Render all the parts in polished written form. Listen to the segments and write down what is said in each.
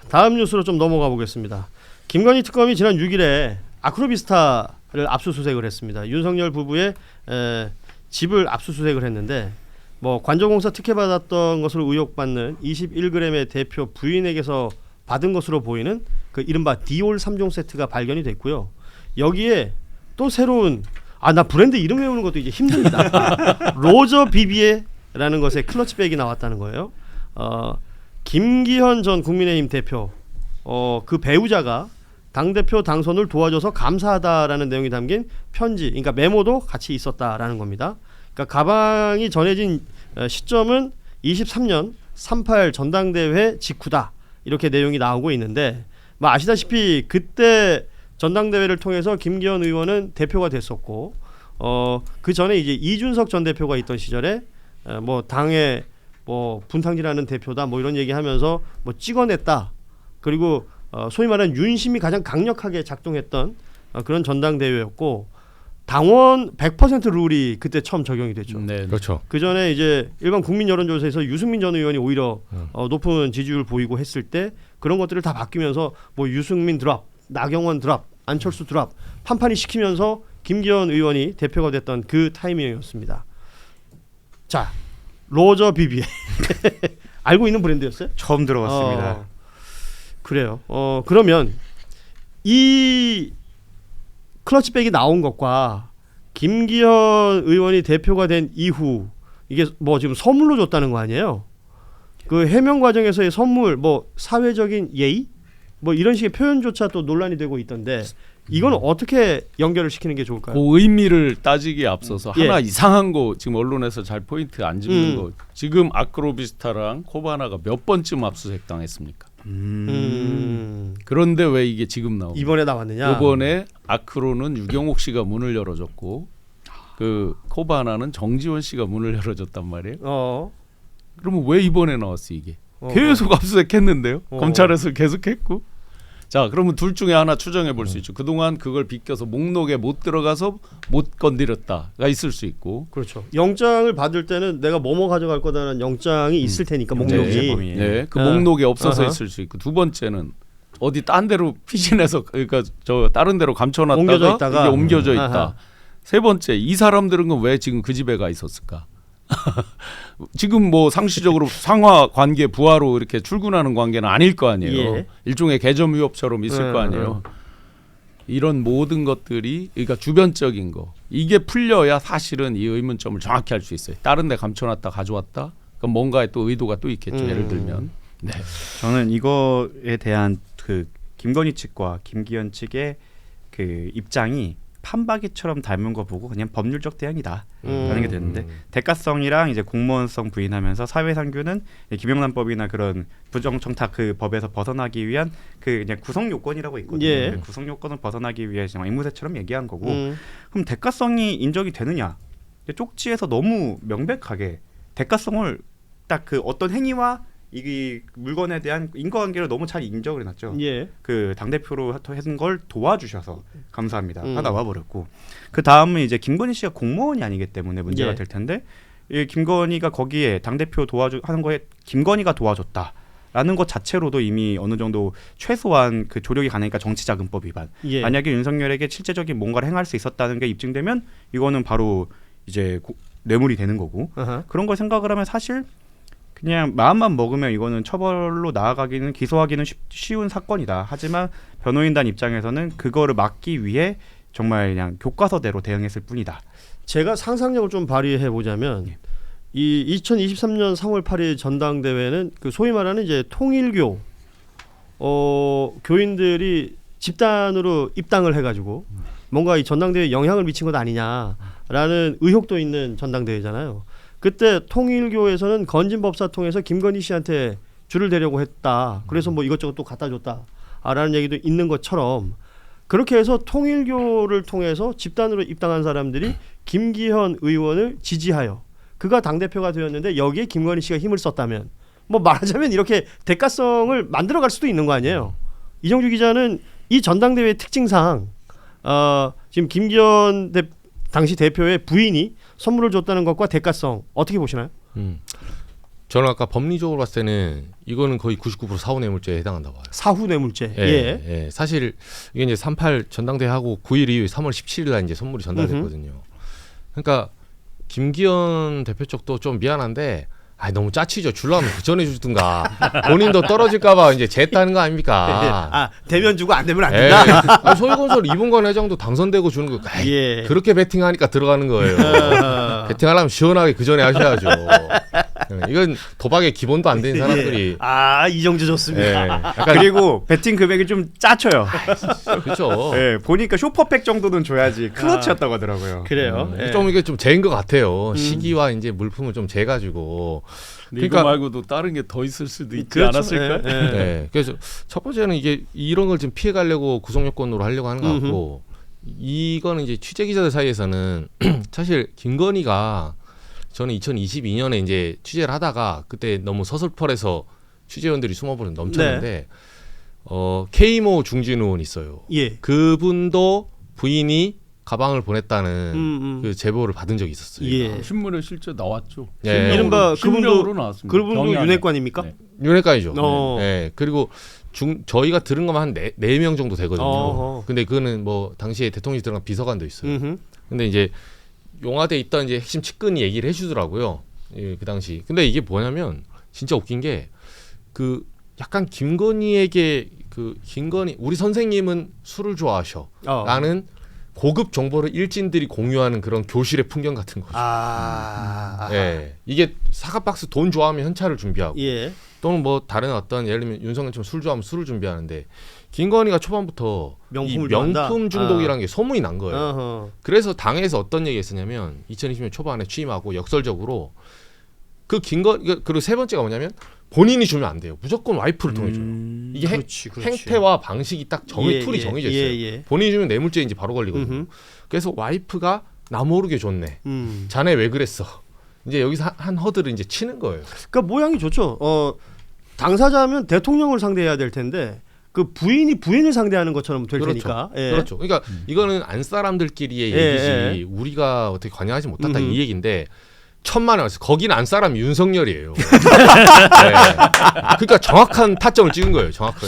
다음 뉴스로 좀 넘어가 보겠습니다. 김건희 특검이 지난 6일에 아크로비스타를 압수수색을 했습니다. 윤석열 부부의 집을 압수수색을 했는데 뭐 관저공사 특혜 받았던 것으로 의혹받는 21g의 대표 부인에게서 받은 것으로 보이는 그 이른바 디올 3종 세트가 발견이 됐고요. 여기에 또 새로운 나 브랜드 이름 외우는 것도 이제 힘듭니다. 로저 비비에라는 것의 클러치백이 나왔다는 거예요. 김기현 전 국민의힘 대표 그 배우자가 당대표 당선을 도와줘서 감사하다라는 내용이 담긴 편지, 그러니까 메모도 같이 있었다라는 겁니다. 그러니까 가방이 전해진 시점은 23년 38 전당대회 직후다. 이렇게 내용이 나오고 있는데 뭐 아시다시피 그때 전당대회를 통해서 김기현 의원은 대표가 됐었고 그 전에 이제 이준석 전 대표가 있던 시절에 뭐 당의 뭐 분탕질하는 대표다 뭐 이런 얘기하면서 뭐 찍어냈다. 그리고 소위 말하는 윤심이 가장 강력하게 작동했던 그런 전당대회였고 당원 100% 룰이 그때 처음 적용이 됐죠. 네, 그렇죠. 그 전에 이제 일반 국민 여론조사에서 유승민 전 의원이 오히려 높은 지지율을 보이고 했을 때 그런 것들을 다 바뀌면서 뭐 유승민 드랍, 나경원 드랍, 안철수 드랍 판판이 시키면서 김기현 의원이 대표가 됐던 그 타이밍이었습니다. 자, 로저 비비에 알고 있는 브랜드였어요? 처음 들어봤습니다. 그래요. 그러면 이 클러치백이 나온 것과 김기현 의원이 대표가 된 이후 이게 뭐 지금 선물로 줬다는 거 아니에요? 그 해명 과정에서의 선물, 뭐 사회적인 예의, 뭐 이런 식의 표현조차 또 논란이 되고 있던데 이건 어떻게 연결을 시키는 게 좋을까요? 그 의미를 따지기에 앞서서 예. 하나 이상한 거 지금 언론에서 잘 포인트 안 짚는 거 지금 아크로비스타랑 코바나가 몇 번쯤 압수수색 당했습니까? 그런데 왜 이게 지금 나오냐? 이번에 나왔느냐? 이번에 아크로는 유경옥 씨가 문을 열어줬고 그 코바나는 정지원 씨가 문을 열어줬단 말이에요. 그러면 왜 이번에 나왔어 이게? 계속 압수수색했는데요. 검찰에서 계속했고. 자, 그러면 둘 중에 하나 추정해 볼 수 있죠. 그동안 그걸 비껴서 목록에 못 들어가서 못 건드렸다가 있을 수 있고. 그렇죠. 영장을 받을 때는 내가 뭐뭐 가져갈 거다라는 영장이 있을 테니까 목록이. 네, 그 목록에 없어서 있을 수 있고. 두 번째는 어디 딴 데로 피신해서 그러니까 저 다른 데로 감춰놨다가 옮겨져 있다가. 이게 옮겨져 있다. 아하. 세 번째, 이 사람들은 왜 지금 그 집에 가 있었을까? 지금 뭐 상시적으로 상하 관계 부하로 이렇게 출근하는 관계는 아닐 거 아니에요. 예. 일종의 개점 위협처럼 있을 거 아니에요. 이런 모든 것들이 그러니까 주변적인 거 이게 풀려야 사실은 이 의문점을 정확히 할 수 있어요. 다른 데 감춰놨다 가져왔다. 그럼 뭔가의 또 의도가 또 있겠죠. 예를 들면. 네. 저는 이거에 대한 그 김건희 측과 김기현 측의 그 입장이 판박이처럼 닮은 거 보고 그냥 법률적 대응이다 라는 게 되는데 대가성이랑 이제 공무원성 부인하면서 사회상규는 김영란법이나 그런 부정청탁 그 법에서 벗어나기 위한 그 그냥 구성 요건이라고 있거든요. 예. 그 구성 요건을 벗어나기 위해 정말 앵무새처럼 얘기한 거고 그럼 대가성이 인정이 되느냐? 쪽지에서 너무 명백하게 대가성을 딱 그 어떤 행위와 이 물건에 대한 인과관계를 너무 잘 인정을 해놨죠. 예. 그 당대표로 했던 걸 도와주셔서 감사합니다. 다 나와버렸고 그 다음은 이제 김건희 씨가 공무원이 아니기 때문에 문제가 예. 될 텐데 이 김건희가 거기에 당대표 하는 거에 김건희가 도와줬다라는 것 자체로도 이미 어느 정도 최소한 그 조력이 가능하니까 정치자금법 위반. 예. 만약에 윤석열에게 실제적인 뭔가를 행할 수 있었다는 게 입증되면 이거는 바로 이제 뇌물이 되는 거고 아하. 그런 걸 생각을 하면 사실 그냥 마음만 먹으면 이거는 처벌로 나아가기는 기소하기는 쉬운 사건이다. 하지만 변호인단 입장에서는 그거를 막기 위해 정말 그냥 교과서대로 대응했을 뿐이다. 제가 상상력을 좀 발휘해 보자면 이 2023년 3월 8일 전당대회는 그 소위 말하는 이제 통일교 교인들이 집단으로 입당을 해가지고 뭔가 이 전당대회에 영향을 미친 것 아니냐라는 의혹도 있는 전당대회잖아요. 그때 통일교에서는 건진법사 통해서 김건희 씨한테 줄을 대려고 했다. 그래서 뭐 이것저것 또 갖다 줬다라는 얘기도 있는 것처럼 그렇게 해서 통일교를 통해서 집단으로 입당한 사람들이 김기현 의원을 지지하여 그가 당대표가 되었는데 여기에 김건희 씨가 힘을 썼다면 뭐 말하자면 이렇게 대가성을 만들어갈 수도 있는 거 아니에요. 이정주 기자는 이 전당대회 특징상 지금 김기현 당시 대표의 부인이 선물을 줬다는 것과 대가성 어떻게 보시나요? 저는 아까 법리적으로 봤을 때는 이거는 거의 99% 사후 뇌물죄에 해당한다고 봐요. 사후 뇌물죄. 예, 예. 사실 이게 이제 38 전당대회하고 9일 이후 3월 17일 날 이제 선물이 전달됐거든요. 그러니까 김기현 대표 쪽도 좀 미안한데 너무 짜치죠. 줄라면 그 전에 주든가. 본인도 떨어질까봐 이제 쟀다는 거 아닙니까? 대면 주고 안 되면 안 된다. 소유건설 이봉관 회장도 당선되고 주는 거. 예. 그렇게 베팅하니까 들어가는 거예요. 베팅하려면 시원하게 그 전에 하셔야죠. 이건 도박의 기본도 안 된 사람들이. 이정주 좋습니다. 그리고 베팅 금액이 좀 짜쳐요. 그렇죠. 네, 보니까 슈퍼팩 정도는 줘야지 클러치였다고 하더라고요. 그래요. 좀 이게 좀 재인 것 같아요. 시기와 이제 물품을 좀 재가지고. 그러니까 이거 말고도 다른 게 더 있을 수도 있지 그렇죠. 않았을까? 네. 그래서 첫 번째는 이게 이런 걸 좀 피해가려고 구속 요건으로 하려고 하는 것 같고, 이거는 이제 취재 기자들 사이에서는 사실 김건희가 저는 2022년에 이제 취재를 하다가 그때 너무 서슬펄해서 취재원들이 숨어버려 넘쳤는데 K모 중진 의원 있어요. 예. 그분도 부인이 가방을 보냈다는 그 제보를 받은 적이 있었어요. 예. 신문에 실제 나왔죠. 예. 이른바 실명으로 나왔습니다. 그분도 경향에. 윤핵관입니까? 네. 윤핵관이죠. 어. 네. 그리고 저희가 들은 것만 한 4명 정도 되거든요. 어허. 근데 그거는 뭐 당시에 대통령이 들어간 비서관도 있어요. 음흠. 근데 이제 용화돼 있던 이제 핵심 측근이 얘기를 해주더라고요. 예, 그 당시. 근데 이게 뭐냐면 진짜 웃긴 게 그 약간 김건희에게 김건희 우리 선생님은 술을 좋아하셔. 라는 고급 정보를 일진들이 공유하는 그런 교실의 풍경 같은 거죠. 예, 이게 사과박스 돈 좋아하면 현찰을 준비하고 예. 또는 뭐 다른 어떤 예를 들면 윤석열처럼 술 좋아하면 술을 준비하는데 김건희가 초반부터 명품을 이 명품 좋아한다? 중독이라는 게 소문이 난 거예요. 어허. 그래서 당에서 어떤 얘기가 있었냐면 2020년 초반에 취임하고 역설적으로 그리고 세 번째가 뭐냐면 본인이 주면 안 돼요. 무조건 와이프를 통해 줘요. 이게 그렇지. 행태와 방식이 딱 툴이 정해져 있어요. 예. 본인이 주면 뇌물죄인지 바로 걸리거든요. 그래서 와이프가 나 모르게 줬네. 자네 왜 그랬어? 이제 여기서 한 허들을 이제 치는 거예요. 그러니까 모양이 좋죠. 당사자면 대통령을 상대해야 될 텐데 그 부인이 부인을 상대하는 것처럼 될 그렇죠. 테니까. 예. 그렇죠. 그러니까 이거는 안 사람들끼리의 얘기지 우리가 어떻게 관여하지 못한다 이 얘기인데 천만에 와서 거기는 안 사람이 윤석열이에요. 네. 그러니까 정확한 타점을 찍은 거예요. 정확하게.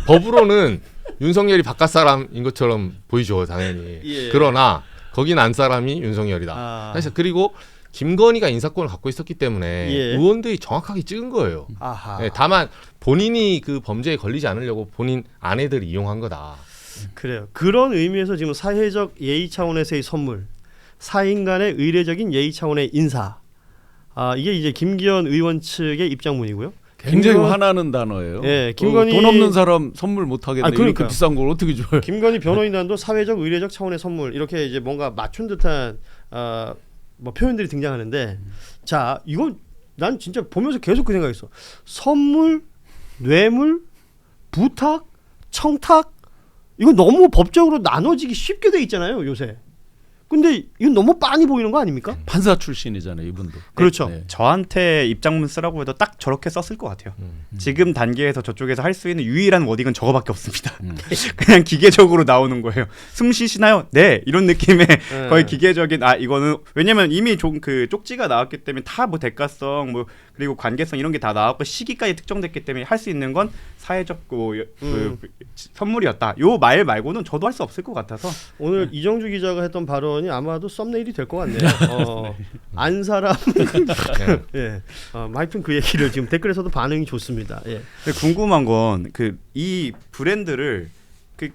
법으로는 윤석열이 바깥 사람인 것처럼 보이죠, 당연히. 예. 그러나 거기는 안 사람이 윤석열이다. 그래서 그리고 김건희가 인사권을 갖고 있었기 때문에 의원들이 정확하게 찍은 거예요. 네, 다만 본인이 그 범죄에 걸리지 않으려고 본인 아내들이 이용한 거다. 그래요. 그런 의미에서 지금 사회적 예의 차원에서의 선물, 사인 간의 의례적인 예의 차원의 인사. 이게 이제 김기현 의원 측의 입장문이고요. 굉장히 화나는 단어예요. 예, 김건희 돈 없는 사람 선물 못 하겠네. 이렇게 그러니까요. 비싼 걸 어떻게 줘요? 김건희 변호인단도 사회적 의례적 차원의 선물 이렇게 이제 뭔가 맞춘 듯한 뭐 표현들이 등장하는데 자 이건 난 진짜 보면서 계속 그 생각했어. 선물, 뇌물, 부탁, 청탁 이거 너무 법적으로 나눠지기 쉽게 돼 있잖아요 요새. 근데 이건 너무 빤히 보이는 거 아닙니까? 판사 출신이잖아요, 이분도. 그렇죠. 네. 저한테 입장문 쓰라고 해도 딱 저렇게 썼을 것 같아요. 지금 단계에서 저쪽에서 할 수 있는 유일한 워딩은 저거밖에 없습니다. 그냥 기계적으로 나오는 거예요. 숨 쉬시나요? 네, 이런 느낌의 거의 기계적인 이거는 왜냐면 이미 그 쪽지가 나왔기 때문에 다 뭐 대가성 뭐 그리고 관계성 이런 게 다 나왔고 시기까지 특정됐기 때문에 할 수 있는 건 사회적 그 선물이었다. 요 말 말고는 저도 할 수 없을 것 같아서 오늘 이정주 기자가 했던 발언이 아마도 썸네일이 될 것 같네요. 안 사람. 예. 하여튼 그 얘기를 지금 댓글에서도 반응이 좋습니다. 예. 궁금한 건 이 브랜드를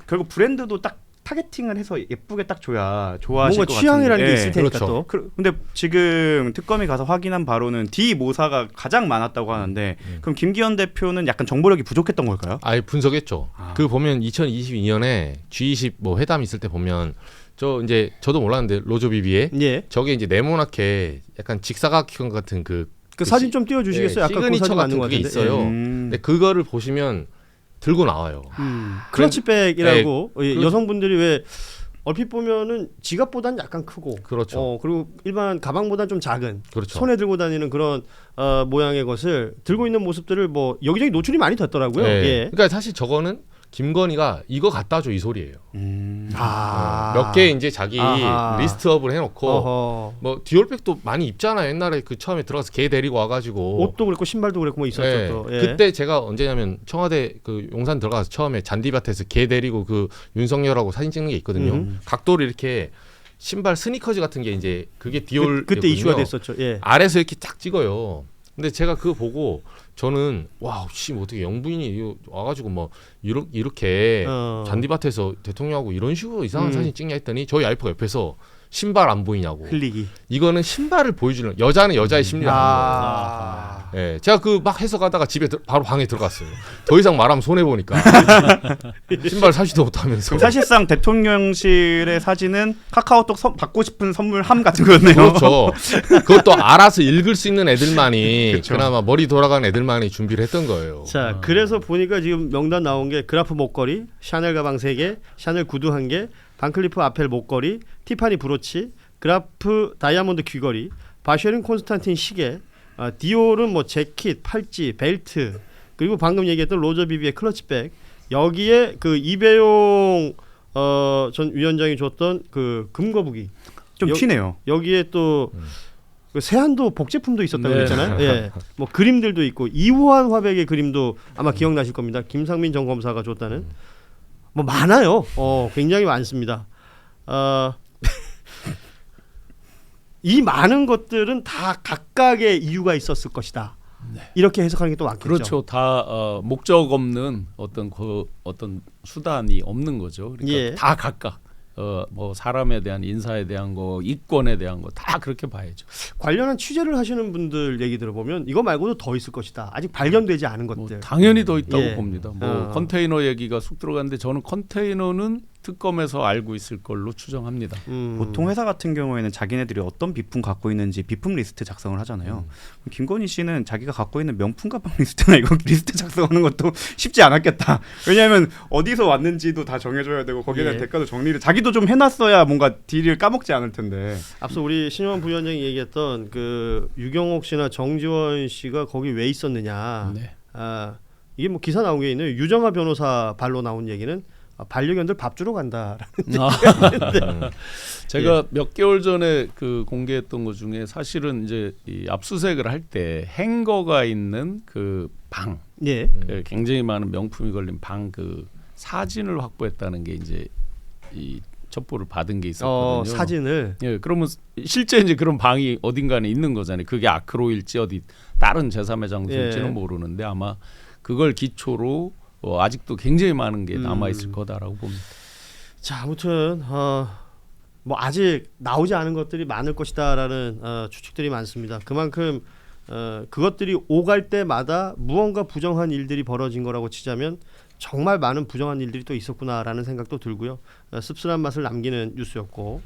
결국 브랜드도 딱 타겟팅을 해서 예쁘게 딱 줘야 좋아하실 것 같은데. 뭔가 취향이라는 게 있을 테니까 그렇죠. 또. 근데 지금 특검이 가서 확인한 바로는 D 모사가 가장 많았다고 하는데 그럼 김기현 대표는 약간 정보력이 부족했던 걸까요? 아예 분석했죠. 그 보면 2022년에 G20 뭐 회담 있을 때 보면 저도 몰랐는데 로조비비에 저게 이제 네모나게 약간 직사각형 같은 그 사진 좀 띄워주시겠어요? 아까 그 시그니처 사진 같은 맞는 게 것 있어요. 근데 그거를 보시면 들고 나와요. 클러치백이라고 여성분들이 왜 얼핏 보면은 지갑보다는 약간 크고, 그렇죠. 그리고 일반 가방보다는 좀 작은, 그렇죠. 손에 들고 다니는 그런 모양의 것을 들고 있는 모습들을 뭐 여기저기 노출이 많이 됐더라고요. 네. 예. 그러니까 사실 저거는 김건희가 이거 갖다 줘 이 소리예요. 몇 개 이제 자기 아하. 리스트업을 해놓고 어허. 뭐 디올백도 많이 입잖아. 옛날에 그 처음에 들어가서 걔 데리고 와가지고 옷도 그랬고 신발도 그랬고 뭐 있었죠. 예. 또. 예. 그때 제가 언제냐면 청와대 그 용산 들어가서 처음에 잔디밭에서 걔 데리고 그 윤석열하고 사진 찍는 게 있거든요. 각도를 이렇게 신발 스니커즈 같은 게 이제 그게 디올 그때 이슈가 됐었죠. 예. 아래서 이렇게 쫙 찍어요. 근데 제가 그거 보고 저는 와우 씨 뭐 어떻게 영부인이 이거 와가지고 뭐 이렇게 잔디밭에서 대통령하고 이런 식으로 이상한 사진 찍냐 했더니 저희 와이프가 옆에서 신발 안 보이냐고. 흘리기. 이거는 신발을 보여주는 여자는 여자의 심리를 아는 거예요. 예, 제가 그 막 해석하다가 집에 바로 방에 들어갔어요. 더 이상 말하면 손해 보니까 신발 사지도 못하면서. 그럼 사실상 대통령실의 사진은 카카오톡 받고 싶은 선물 함 같은 거였네요. 그렇죠. 그것도 알아서 읽을 수 있는 애들만이 그쵸. 그나마 머리 돌아가는 애들만이 준비를 했던 거예요. 자, 그래서 보니까 지금 명단 나온 게 그라프 목걸이, 샤넬 가방 3개, 샤넬 구두 1개, 반클리프 아펠 목걸이, 티파니 브로치, 그라프 다이아몬드 귀걸이, 바쉐린 콘스탄틴 시계, 디올은 뭐 재킷, 팔찌, 벨트, 그리고 방금 얘기했던 로저 비비의 클러치백. 여기에 그 이배용 전 위원장이 줬던 그 금거북이. 좀 튀네요. 여기에 또 그 세안도 복제품도 있었다고 네. 그랬잖아요. 예. 뭐 그림들도 있고 이호환 화백의 그림도 아마 기억나실 겁니다. 김상민 전 검사가 줬다는. 뭐 많아요. 굉장히 많습니다. 이 많은 것들은 다 각각의 이유가 있었을 것이다. 이렇게 해석하는 게 또 맞겠죠. 그렇죠. 다 목적 없는 어떤 수단이 없는 거죠. 그러니까 예. 다 각각 뭐 사람에 대한 인사에 대한 거, 이권에 대한 거 다 그렇게 봐야죠. 관련한 취재를 하시는 분들 얘기 들어보면 이거 말고도 더 있을 것이다. 아직 발견되지 않은 뭐 것들. 당연히 더 있다고 예. 봅니다. 뭐 컨테이너 얘기가 쑥 들어갔는데 저는 컨테이너는 특검에서 알고 있을 걸로 추정합니다. 보통 회사 같은 경우에는 자기네들이 어떤 비품 갖고 있는지 비품 리스트 작성을 하잖아요. 김건희 씨는 자기가 갖고 있는 명품 가방 리스트나 이거 리스트 작성하는 것도 쉽지 않았겠다. 왜냐하면 어디서 왔는지도 다 정해줘야 되고 거기에 대한 예. 대가도 정리를 자기도 좀 해놨어야 뭔가 딜을 까먹지 않을 텐데. 앞서 우리 신영환 부위원장이 얘기했던 그 유경옥 씨나 정지원 씨가 거기 왜 있었느냐. 네. 이게 뭐 기사 나온 게 있네요. 유정아 변호사 발로 나온 얘기는 반려견들 밥 주러 간다라는. 제가 몇 개월 전에 그 공개했던 것 중에 사실은 이제 이 압수수색을 할 때 행거가 있는 그 방, 예. 굉장히 많은 명품이 걸린 방 그 사진을 확보했다는 게 이제 이 첩보를 받은 게 있었거든요. 사진을. 예, 그러면 실제 이제 그런 방이 어딘가에 있는 거잖아요. 그게 아크로일지 어디 다른 제3의 장소일지는 예. 모르는데 아마 그걸 기초로 아직도 굉장히 많은 게 남아 있을 거다라고 봅니다. 자, 아무튼 뭐 아직 나오지 않은 것들이 많을 것이다라는 추측들이 많습니다. 그만큼 그것들이 오갈 때마다 무언가 부정한 일들이 벌어진 거라고 치자면 정말 많은 부정한 일들이 또 있었구나라는 생각도 들고요. 씁쓸한 맛을 남기는 뉴스였고